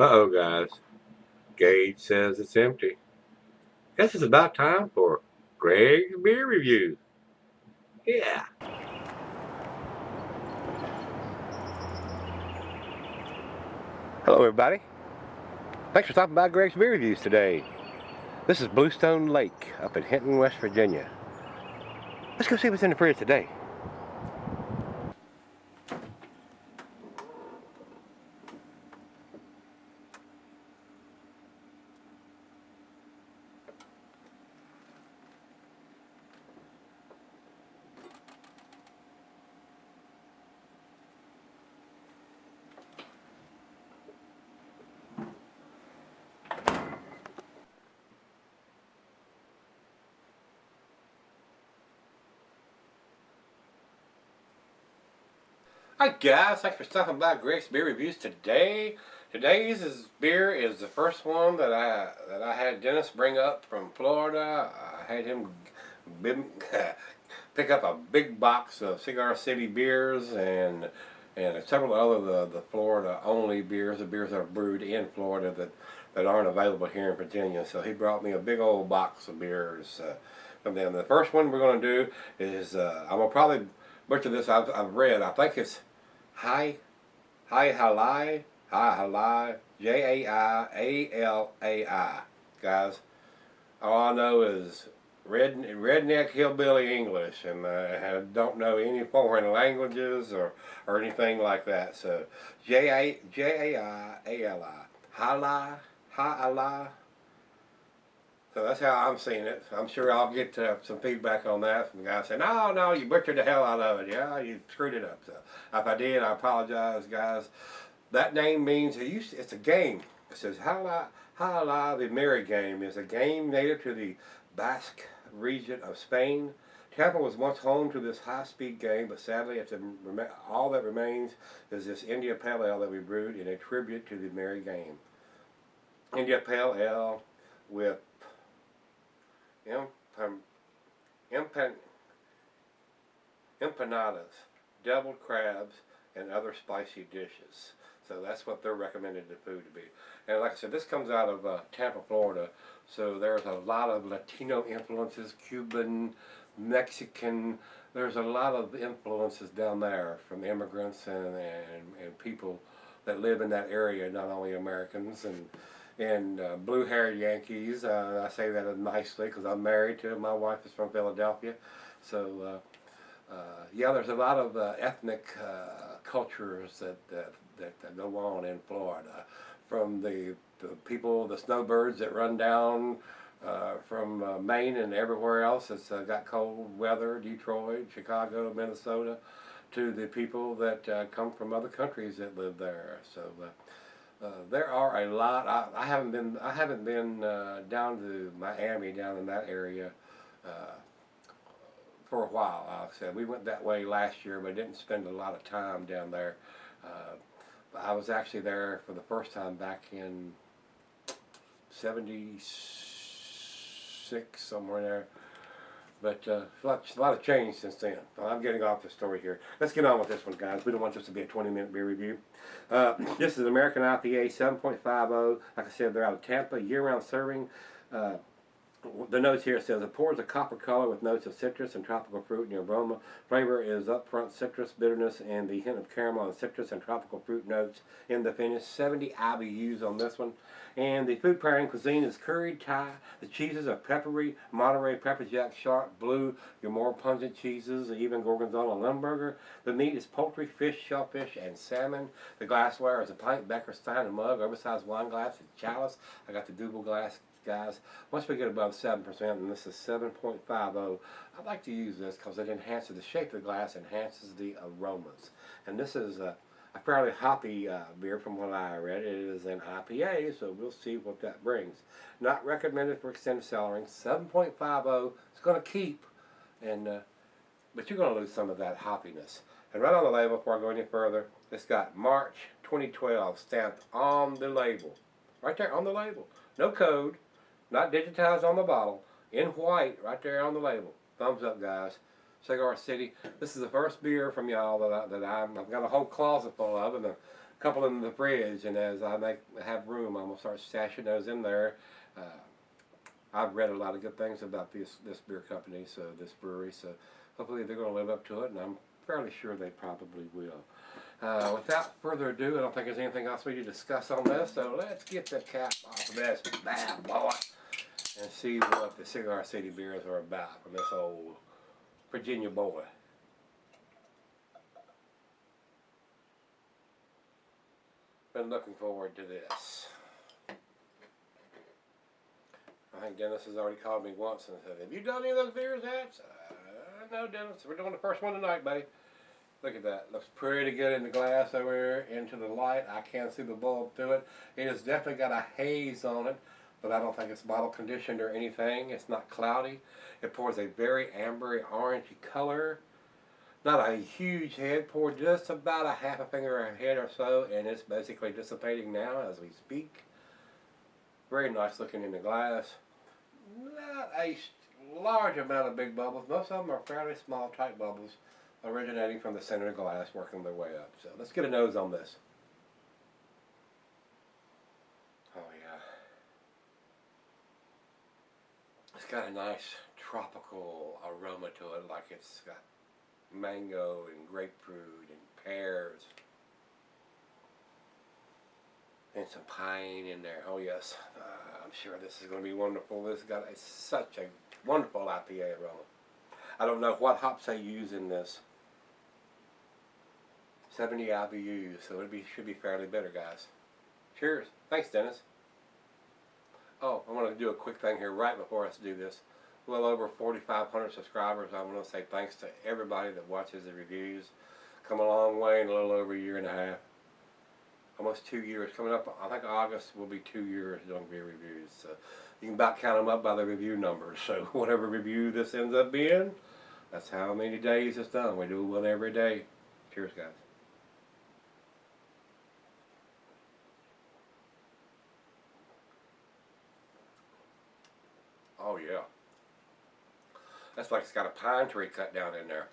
Uh-oh, guys. Gage says it's empty. Guess it's about time for Greg's beer review. Yeah. Hello, everybody. Thanks for stopping by Greg's Beer Reviews today. This is Bluestone Lake up in Hinton, West Virginia. Let's go see what's in the fridge today. Hi guys, thanks for stopping by Greg's Beer Reviews today. Today's beer is the first one that I had Dennis bring up from Florida. I had him pick up a big box of Cigar City beers and several other the Florida only beers, the beers that are brewed in Florida that aren't available here in Virginia. So he brought me a big old box of beers from them. The first one we're going to do is I'm gonna probably butcher this. I've read. I think it's Alai J-A-I-A-L-A-I. Guys, all I know is redneck hillbilly English, and I don't know any foreign languages or anything like that. So J-A-I-A-L-I. Alai. So that's how I'm seeing it. I'm sure I'll get some feedback on that from the guy saying, no, you butchered the hell out of it. Yeah, you screwed it up. So if I did, I apologize, guys. That name means it's a game. It says Hala the Merry Game is a game native to the Basque region of Spain. Tampa was once home to this high-speed game, but sadly, all that remains is this India Pale Ale that we brewed in a tribute to the Merry Game. India Pale Ale with empanadas, deviled crabs, and other spicy dishes. So that's what they're recommended the food to be. And like I said, this comes out of Tampa, Florida. So there's a lot of Latino influences, Cuban, Mexican. There's a lot of influences down there from immigrants and people that live in that area, not only Americans and blue-haired Yankees. I say that nicely because I'm married to them. My wife is from Philadelphia. So, yeah, there's a lot of ethnic cultures that go on in Florida. From the people, the snowbirds that run down from Maine and everywhere else that's got cold weather, Detroit, Chicago, Minnesota, to the people that come from other countries that live there. So there are a lot. I haven't been down to Miami, down in that area, for a while. Like I said, we went that way last year, but didn't spend a lot of time down there. I was actually there for the first time back in '76, somewhere there. But a lot of change since then. I'm getting off the story here. Let's get on with this one, guys. We don't want this to be a 20-minute beer review. This is American IPA 7.50. Like I said, they're out of Tampa, year-round serving. The notes here says it pours a copper color with notes of citrus and tropical fruit and aroma. Flavor is upfront citrus, bitterness, and the hint of caramel and citrus and tropical fruit notes in the finish. 70 IBUs on this one. And the food pairing cuisine is curried Thai. The cheeses are peppery, Monterey pepper jack, sharp, blue, your more pungent cheeses, even gorgonzola and Limburger. The meat is poultry, fish, shellfish, and salmon. The glassware is a pint, becker, stein, and mug, oversized wine glass, and chalice. I got the double glass, guys. Once we get above 7%, and this is 7.50, I like to use this because it enhances the shape of the glass, enhances the aromas. And this is a fairly hoppy beer from what I read. It is an IPA, so we'll see what that brings. Not recommended for extended cellaring. 7.50 it's going to keep, but you're going to lose some of that hoppiness. And right on the label, before I go any further, it's got March 2012 stamped on the label. Right there on the label. No code. Not digitized on the bottle, in white, right there on the label. Thumbs up, guys. Cigar City. This is the first beer from y'all that I've got a whole closet full of, and couple in the fridge, and as I have room, I'm gonna start stashing those in there. Uh, I've read a lot of good things about this beer company, so this brewery, so hopefully they're going to live up to it, and I'm fairly sure they probably will. Without further ado, I don't think there's anything else we need to discuss on this, so let's get the cap off of this bad boy and see what the Cigar City beers are about from this old Virginia boy. Been looking forward to this. I think Dennis has already called me once and said, "Have you done any of those beers yet?" No, Dennis, we're doing the first one tonight, buddy. Look at that. Looks pretty good in the glass over here into the light. I can't see the bulb through it. It has definitely got a haze on it, but I don't think it's bottle conditioned or anything. It's not cloudy. It pours a very ambery orangey color. Not a huge head, poured just about a half a finger ahead or so, and it's basically dissipating now as we speak. Very nice looking in the glass. Not a large amount of big bubbles. Most of them are fairly small, tight bubbles originating from the center of the glass, working their way up. So let's get a nose on this. Oh yeah. It's got a nice tropical aroma to it, like it's got mango and grapefruit and pears. And some pine in there. Oh yes, I'm sure this is going to be wonderful. This has got such a wonderful IPA aroma. I don't know what hops they use in this. 70 IBUs, so should be fairly bitter, guys. Cheers. Thanks, Dennis. Oh, I want to do a quick thing here right before us do this. Well over 4,500 subscribers. I want to say thanks to everybody that watches the reviews. Come a long way in a little over a year and a half. Almost 2 years. Coming up, I think August will be 2 years doing beer reviews. So you can about count them up by the review numbers. So whatever review this ends up being, that's how many days it's done. We do one every day. Cheers, guys. Oh yeah. That's like it's got a pine tree cut down in there.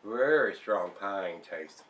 Very strong pine taste.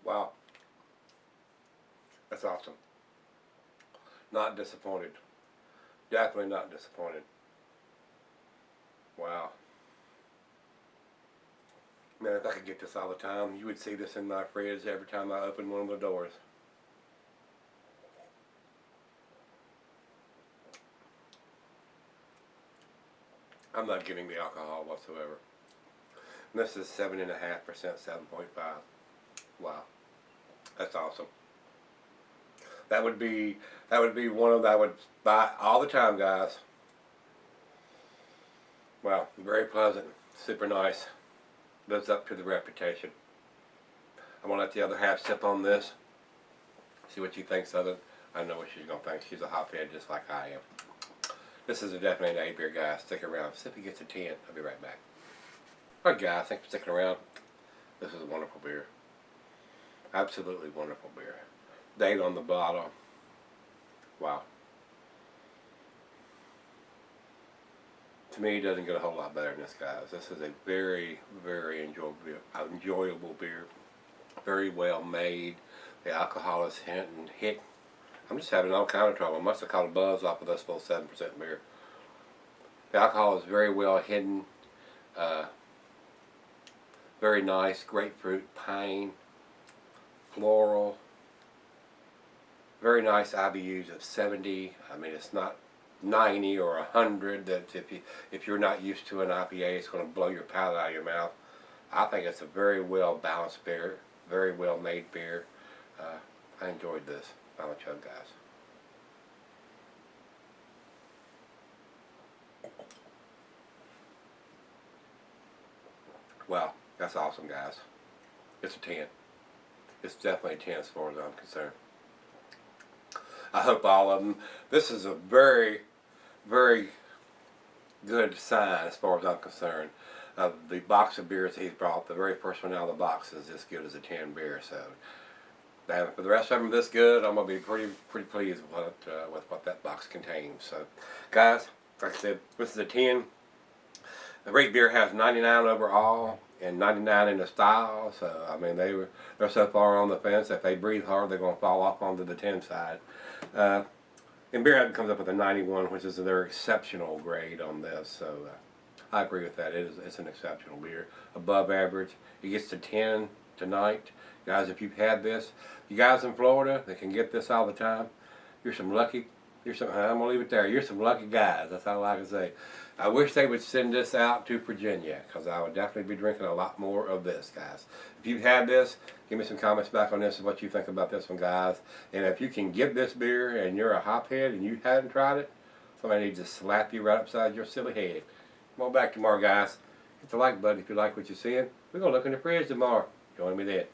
Wow. That's awesome. Not disappointed. Definitely not disappointed. Wow. Man, if I could get this all the time, you would see this in my fridge every time I open one of the doors. I'm not getting the alcohol whatsoever. And this is 7.5%, 7.5. Wow. That's awesome. That would be one of that I would buy all the time, guys. Wow, very pleasant, super nice. Lives up to the reputation. I'm gonna let the other half sip on this. See what she thinks of it. I know what she's gonna think. She's a hophead just like I am. This is definitely an A beer, guys. Stick around. See if he gets a 10. I'll be right back. Alright, guys, thanks for sticking around. This is a wonderful beer. Absolutely wonderful beer. Date on the bottle. Wow. To me, it doesn't get a whole lot better than this, guys. This is a very, very enjoyable beer. Very well made. The alcohol is hit. I'm just having all kind of trouble. I must have caught a buzz off of this full 7% beer. The alcohol is very well hidden. Very nice. Grapefruit, pine, floral. Very nice IBUs of 70. I mean, it's not 90 or 100 that if you're not used to an IPA, it's going to blow your palate out of your mouth. I think it's a very well balanced beer, very well made beer. I enjoyed this. Final chug, guys. Wow, that's awesome, guys. It's a 10. It's definitely a 10 as far as I'm concerned. I hope all of them. This is a very, very good sign as far as I'm concerned. The box of beers he's brought, the very first one out of the box is as good as a 10 beer. So, and for the rest of them this good, I'm gonna be pretty pleased with what that box contains. So, guys, Like I said, this is a 10. The rate beer has 99 overall and 99 in the style. So I mean they're so far on the fence. If they breathe hard, they're going to fall off onto the 10 side. And Beer Advocate comes up with a 91, which is their exceptional grade on this. So I agree with that. It's an exceptional beer, above average. It gets to 10 tonight, guys. If you've had this, you guys in Florida that can get this all the time, you're some lucky. I'm gonna leave it there. You're some lucky guys. That's all I can say. I wish they would send this out to Virginia, because I would definitely be drinking a lot more of this, guys. If you've had this, give me some comments back on this and what you think about this one, guys. And if you can get this beer and you're a hophead and you haven't tried it, somebody needs to slap you right upside your silly head. Come on back tomorrow, guys. Hit the like button if you like what you're seeing. We're gonna look in the fridge tomorrow. Join me then.